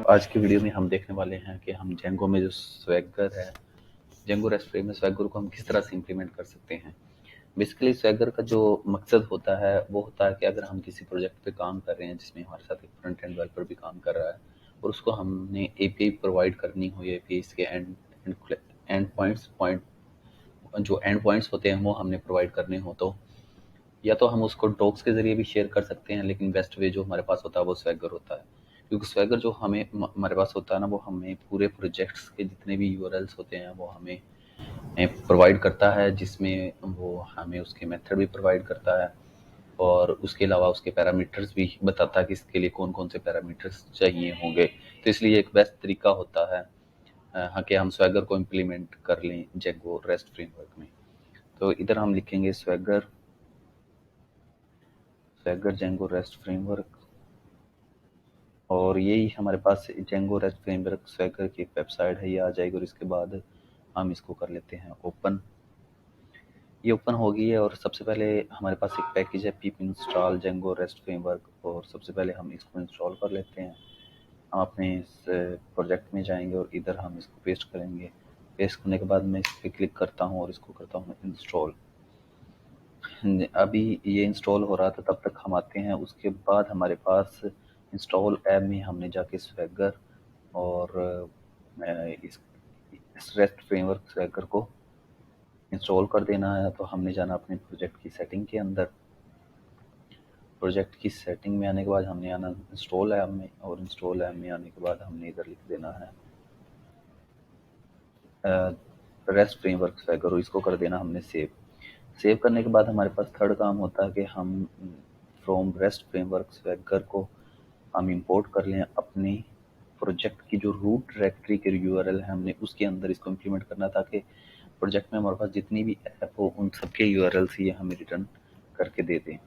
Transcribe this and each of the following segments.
आज की वीडियो में हम देखने वाले हैं कि हम जेंगो में जो स्वैगर है, जेंगो रेस्ट फ्रेम में स्वैगर को हम किस तरह से इम्प्लीमेंट कर सकते हैं। बेसिकली स्वैगर का जो मकसद होता है वो होता है कि अगर हम किसी प्रोजेक्ट पे काम कर रहे हैं जिसमें हमारे साथ एक फ्रंट एंड डेवलपर भी काम कर रहा है और उसको हमने एपीआई प्रोवाइड करनी हो, एपीआई के एंड पॉइंट जो एंड पॉइंट्स होते हैं वो हमने प्रोवाइड करने हो, तो या तो हम उसको डॉक्स के ज़रिए भी शेयर कर सकते हैं, लेकिन बेस्ट वे जो हमारे पास होता है वो स्वैगर होता है। क्योंकि स्वैगर जो हमारे पास होता है ना, वो हमें पूरे प्रोजेक्ट्स के जितने भी यूआरएल्स होते हैं वो हमें प्रोवाइड करता है, जिसमें वो हमें उसके मेथड भी प्रोवाइड करता है और उसके अलावा उसके पैरामीटर्स भी बताता है कि इसके लिए कौन कौन से पैरामीटर्स चाहिए होंगे। तो इसलिए एक बेस्ट तरीका होता है हाँ कि हम स्वैगर को इम्प्लीमेंट कर लें जेंगो रेस्ट फ्रेमवर्क में। तो इधर हम लिखेंगे स्वैगर जेंगो रेस्ट फ्रेमवर्क, और यही हमारे पास जेंगो रेस्ट फ्रेमवर्क स्वैगर की एक वेबसाइट है, ये आ जाएगी। और इसके बाद हम इसको कर लेते हैं ओपन। ये ओपन हो गई है और सबसे पहले हमारे पास एक पैकेज है पिप इंस्टॉल जेंगो रेस्ट फ्रेमवर्क, और सबसे पहले हम इसको इंस्टॉल कर लेते हैं। हम अपने इस प्रोजेक्ट में जाएंगे और इधर हम इसको पेस्ट करेंगे। पेस्ट करने के बाद मैं इस पर क्लिक करता हूँ और इसको करता हूँ इंस्टॉल। अभी ये इंस्टॉल हो रहा था, तब तक हम आते हैं। उसके बाद हमारे पास इंस्टॉल ऐप में हमने जाके स्वैगर और इस रेस्ट फ्रेमवर्क स्वैगर को इंस्टॉल कर देना है। तो हमने जाना अपने प्रोजेक्ट की सेटिंग के अंदर। प्रोजेक्ट की सेटिंग में आने के बाद हमने आना इंस्टॉल ऐप में, और इंस्टॉल ऐप में आने के बाद हमने इधर लिख देना है रेस्ट फ्रेमवर्क स्वैगर, और इसको कर देना हमने सेव। सेव करने के बाद हमारे पास थर्ड काम होता है कि हम फ्रॉम रेस्ट फ्रेमवर्क स्वैगर को हम इंपोर्ट कर लें अपनी प्रोजेक्ट की जो रूट डायरेक्टरी के यूआरएल है, हमने उसके अंदर इसको इम्प्लीमेंट करना, ताकि प्रोजेक्ट में हमारे पास जितनी भी ऐप हो उन सबके यूआरएल से ये हमें रिटर्न करके दे दें।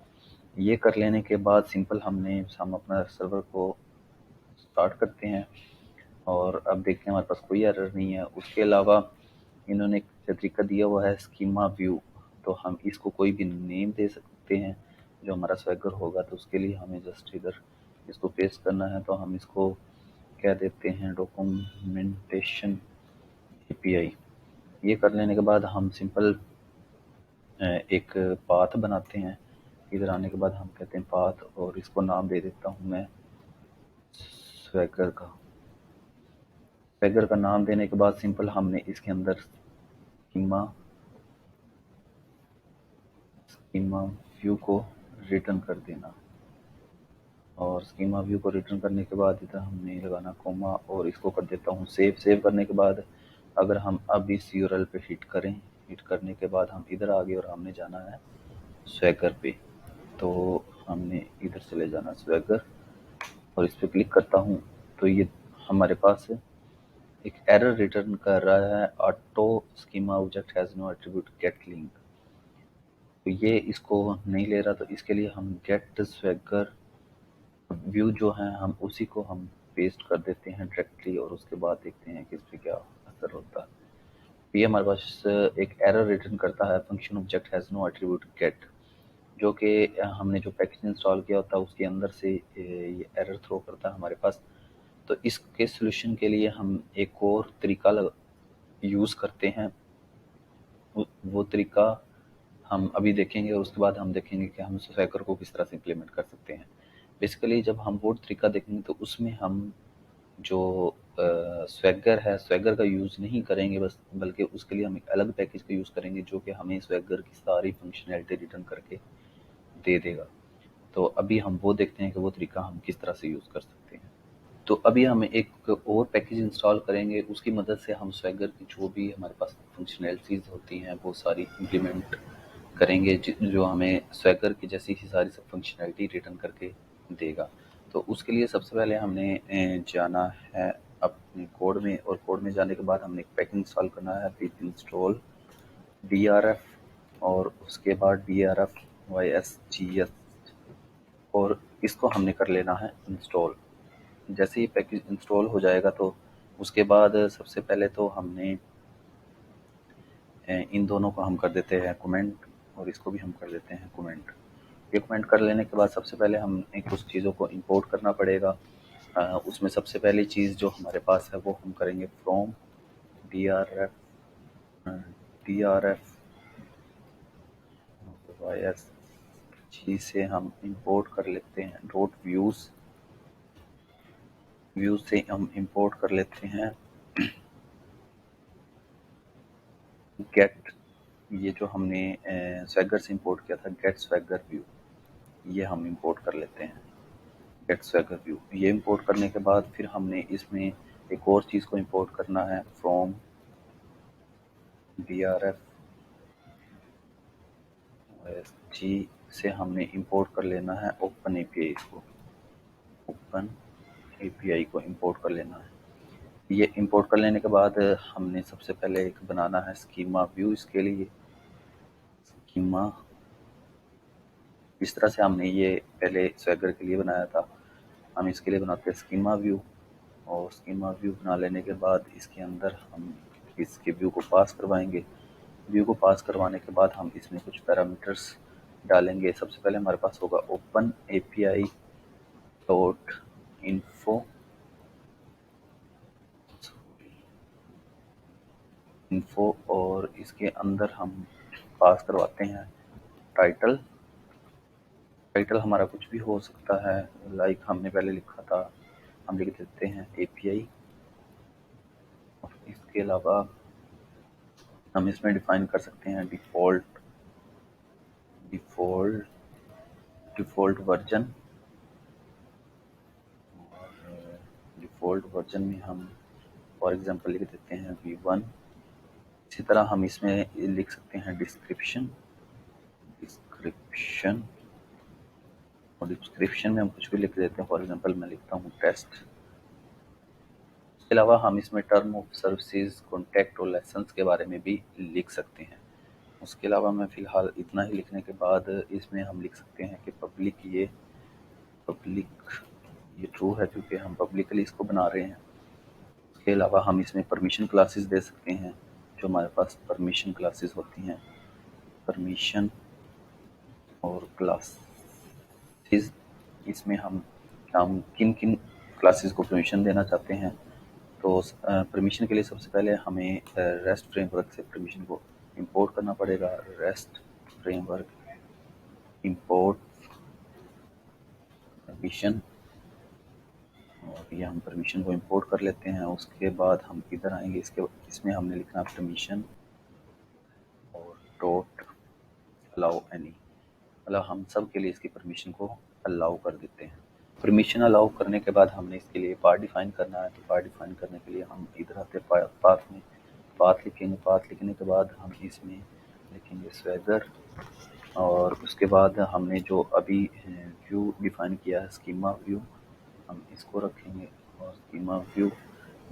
ये कर लेने के बाद सिंपल हम अपना सर्वर को स्टार्ट करते हैं, और अब देखते हैं हमारे पास कोई एरर नहीं है। उसके अलावा इन्होंने एक तरीका दिया हुआ है स्कीमा व्यू, तो हम इसको कोई भी नेम दे सकते हैं जो हमारा स्वैगर होगा। तो उसके लिए हमें जस्ट इधर इसको पेस्ट करना है। तो हम इसको क्या देते हैं, डॉक्यूमेंटेशन एपीआई। ये कर लेने के बाद हम सिंपल एक पाथ बनाते हैं। इधर आने के बाद हम कहते हैं पाथ, और इसको नाम दे देता हूँ मैं स्वैगर का। स्वैगर का नाम देने के बाद सिंपल हमने इसके अंदर स्कीमा व्यू को रिटर्न कर देना, और स्कीमा व्यू को रिटर्न करने के बाद इधर हमने लगाना कोमा, और इसको कर देता हूँ सेव। सेव करने के बाद अगर हम अब इस यूआरएल पे हिट करें, हिट करने के बाद हम इधर आ गए और हमने जाना है स्वैगर पे। तो हमने इधर चले जाना स्वैगर, और इस पर क्लिक करता हूँ तो ये हमारे पास एक एरर रिटर्न कर रहा है, auto schema object has no attribute get link. तो ये इसको नहीं ले रहा, तो इसके लिए हम गेट स्वैगर व्यू जो है हम उसी को हम पेस्ट कर देते हैं डायरेक्टली, और उसके बाद देखते हैं कि इस पर क्या असर होता है। ये हमारे पास एक एरर रिटर्न करता है, function object has no attribute get, जो कि हमने जो पैकेज इंस्टॉल किया होता है उसके अंदर से ये एरर थ्रो करता है हमारे पास। तो इसके सोल्यूशन के लिए हम एक और तरीका यूज़ करते हैं। वो तरीका हम अभी देखेंगे, और उसके बाद हम देखेंगे कि हम स्वैगर को किस तरह से इम्प्लीमेंट कर सकते हैं। बेसिकली जब हम वो तरीका देखेंगे तो उसमें हम जो स्वैगर है, स्वैगर का यूज़ नहीं करेंगे बस, बल्कि उसके लिए हम एक अलग पैकेज का यूज़ करेंगे जो कि हमें स्वैगर की सारी फंक्शनैलिटी रिटर्न करके दे देगा। तो अभी हम वो देखते हैं कि वो तरीका हम किस तरह से यूज़ कर सकते हैं। तो अभी हम एक और पैकेज इंस्टॉल करेंगे, उसकी मदद से हम स्वैगर की जो भी हमारे पास फंक्शनैलिटीज़ होती हैं वो सारी इम्प्लीमेंट करेंगे, जो हमें स्वैगर की जैसी ही सारी सब फंक्शनैलिटी रिटर्न करके देगा। तो उसके लिए सबसे पहले हमने जाना है अपने कोड में, और कोड में जाने के बाद हमने एक पैकेज इंस्टॉल करना है पिप इंस्टॉल DRF, और उसके बाद DRF-YSGS, और इसको हमने कर लेना है इंस्टॉल। जैसे ही पैकेज इंस्टॉल हो जाएगा तो उसके बाद सबसे पहले तो हमने इन दोनों को हम कर देते हैं कमेंट, और इसको भी हम कर देते हैं कमेंट। ये कमेंट कर लेने के बाद सबसे पहले हमें कुछ चीज़ों को इंपोर्ट करना पड़ेगा। उसमें सबसे पहली चीज़ जो हमारे पास है वो हम करेंगे from D R F Y G से हम इंपोर्ट कर लेते हैं डॉट व्यू से हम इंपोर्ट कर लेते हैं गेट, ये जो हमने स्वैगर से इंपोर्ट किया था गेट स्वैगर व्यू, ये हम इंपोर्ट कर लेते हैं गेट स्वैगर व्यू। ये इंपोर्ट करने के बाद फिर हमने इसमें एक और चीज़ को इंपोर्ट करना है from D R F G से हमने इंपोर्ट कर लेना है ओपन एपीआई को, ओपन एपीआई को इंपोर्ट कर लेना है। ये इंपोर्ट कर लेने के बाद हमने सबसे पहले एक बनाना है स्कीमा व्यू। इसके लिए स्कीमा इस तरह से हमने ये पहले स्वैगर के लिए बनाया था, हम इसके लिए बनाते हैं स्कीमा व्यू। और स्कीमा व्यू बना लेने के बाद इसके अंदर हम इसके व्यू को पास करवाएंगे। व्यू को पास करवाने के बाद हम इसमें कुछ पैरामीटर्स डालेंगे। सबसे पहले हमारे पास होगा ओपन एपीआई डॉट इन्फो और इसके अंदर हम पास करवाते हैं टाइटल। टाइटल हमारा कुछ भी हो सकता है, लाइक हमने पहले लिखा था, हम लिख देते हैं एपीआई। और इसके अलावा हम इसमें डिफाइन कर सकते हैं डिफ़ॉल्ट वर्जन। और डिफ़ॉल्ट वर्जन में हम फॉर एग्जांपल लिख देते हैं V1। इसी तरह हम इसमें लिख सकते हैं डिस्क्रिप्शन और डिस्क्रिप्शन में हम कुछ भी लिख देते हैं, फॉर एग्जांपल मैं लिखता हूँ टेस्ट। इसके अलावा हम इसमें टर्म ऑफ सर्विसेज, कॉन्टैक्ट और लाइसेंस के बारे में भी लिख सकते हैं। उसके अलावा मैं फ़िलहाल इतना ही लिखने के बाद इसमें हम लिख सकते हैं कि पब्लिक ये ट्रू है क्योंकि हम पब्लिकली इसको बना रहे हैं। उसके अलावा हम इसमें परमिशन क्लासेस दे सकते हैं, जो हमारे पास परमिशन क्लासेस होती हैं, परमिशन और क्लासेस। इसमें हम किन किन क्लासेस को परमिशन देना चाहते हैं। तो परमिशन के लिए सबसे पहले हमें रेस्ट फ्रेमवर्क से परमिशन को इंपोर्ट करना पड़ेगा। रेस्ट फ्रेमवर्क इंपोर्ट परमिशन, और ये हम परमिशन को इंपोर्ट कर लेते हैं। उसके बाद हम इधर आएंगे, इसमें हमने लिखना परमिशन और डॉट अलाउ एनी, मतलब हम सब के लिए इसकी परमिशन को अलाउ कर देते हैं। परमिशन अलाउ करने के बाद हमने इसके लिए पाथ डिफाइन करना है। तो पाथ डिफाइन करने के लिए हम इधर आते पाथ में पाथ लिखेंगे। पाथ लिखने के बाद हम इसमें लिखेंगे स्वैगर, और उसके बाद हमने जो अभी व्यू डिफाइन किया है स्कीमा व्यू, हम इसको रखेंगे। और स्कीमा व्यू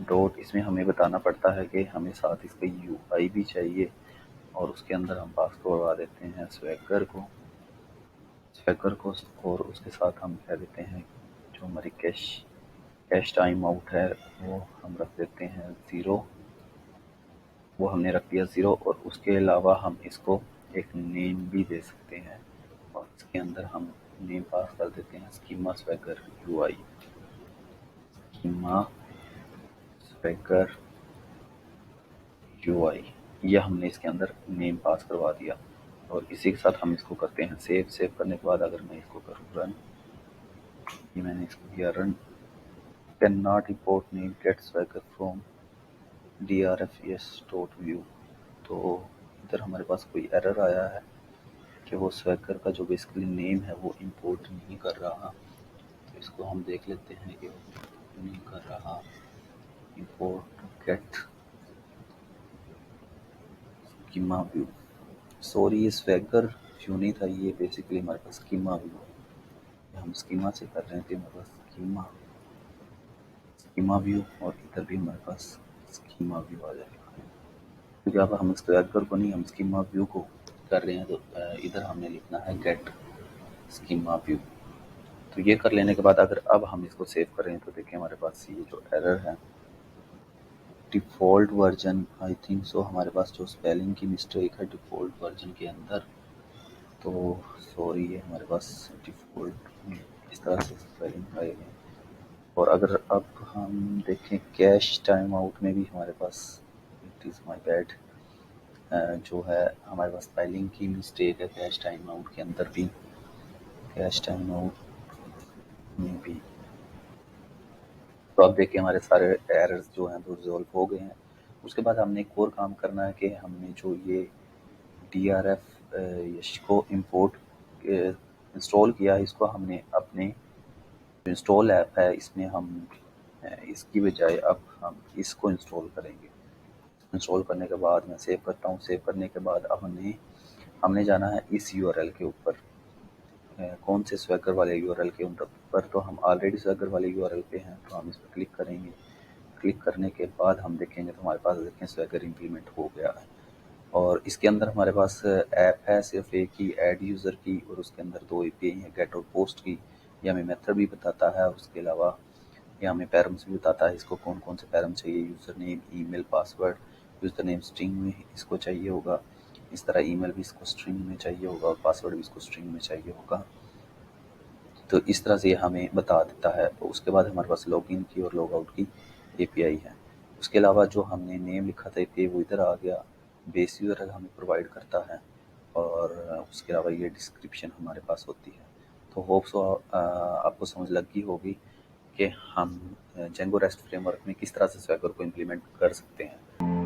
डॉट, इसमें हमें बताना पड़ता है कि हमें साथ इसका यूआई भी चाहिए, और उसके अंदर हम पास करवा देते हैं स्वैगर को, और उसके साथ हम कह देते हैं जो हमारी कैश टाइम आउट है वो हम रख देते हैं 0, वो हमने रख दिया 0। और उसके अलावा हम इसको एक नेम भी दे सकते हैं, और इसके अंदर हम नेम पास कर देते हैं schema swagger UI, schema swagger UI, यह हमने इसके अंदर नेम पास करवा दिया। और इसी के साथ हम इसको करते हैं सेव करने के बाद अगर मैं इसको करूँ रन, ये मैंने इसको दिया run, can not import name gate swagger from drfes.view। तो इधर हमारे पास कोई एरर आया है कि वो स्वैगर का जो बेसिकली नेम है वो इंपोर्ट नहीं कर रहा। तो इसको हम देख लेते हैं कि वो नहीं कर रहा। Import get schema view, sorry ये स्वैगर व्यू नहीं था, ये बेसिकली हमारे पास स्कीमा व्यू है। हम स्कीमा से कर रहे थे, हमारे पास स्कीमा व्यू, और इधर भी हमारे पास स्कीमा व्यू आ जाएगा, क्योंकि अब हम स्वैगर को नहीं, हम स्कीमा व्यू को कर रहे हैं। तो इधर हमने लिखना है गेट स्कीमा व्यू। तो ये कर लेने के बाद अगर अब हम इसको सेव करें तो देखिए हमारे पास ये जो एरर है default version, I think so हमारे पास जो स्पेलिंग की मिस्टेक है डिफ़ॉल्ट वर्जन के अंदर, तो सॉरी ये हमारे पास डिफ़ॉल्ट इस तरह से स्पेलिंग आएगी। और अगर अब हम देखें कैश टाइम आउट में भी हमारे पास, इट इज़ माय बैड, जो है हमारे पास स्पेलिंग की मिस्टेक है कैश टाइम आउट के अंदर भी, कैश टाइम आउट में भी। तो अब देखिए हमारे सारे एरर्स जो हैं वो रिज़ॉल्व हो गए हैं। उसके बाद हमने एक और काम करना है कि हमने जो ये DRF इसको इम्पोर्ट इंस्टॉल किया है, इसको हमने अपने इंस्टॉल ऐप है इसमें हम इसकी बजाय अब हम इसको इंस्टॉल करेंगे। इंस्टॉल करने के बाद मैं सेव करता हूँ। सेव करने के बाद अब हमने जाना है इस यूआरएल के ऊपर, कौन से स्वैगर वाले यूआरएल के ऊपर। तो हम ऑलरेडी स्वैगर वाले यूआरएल पे हैं, तो हम इस पर क्लिक करेंगे। क्लिक करने के बाद हम देखेंगे तो हमारे पास देखें स्वैगर इम्प्लीमेंट हो गया है। और इसके अंदर हमारे पास ऐप है सिर्फ एक ही, ऐड यूज़र की, और उसके अंदर 2 API हैं, गेट और पोस्ट की। ये हमें मेथड भी बताता है, उसके अलावा ये हमें पैरम्स भी बताता है, इसको कौन कौन से पैरम चाहिए, user name, email, password. User name string में इसको चाहिए होगा, इस तरह ईमेल भी इसको स्ट्रिंग में चाहिए होगा और पासवर्ड भी इसको स्ट्रिंग में चाहिए होगा। तो इस तरह से हमें बता देता है। तो उसके बाद हमारे पास लॉगिन की और लॉग आउट की API है। उसके अलावा जो हमने नेम लिखा था API वो इधर आ गया, बेस यूआरएल हमें प्रोवाइड करता है, और उसके अलावा ये डिस्क्रिप्शन हमारे पास होती है। तो होप सो आपको समझ लग गई होगी कि हम जेंगो रेस्ट फ्रेमवर्क में किस तरह से स्वैगर को इम्प्लीमेंट कर सकते हैं।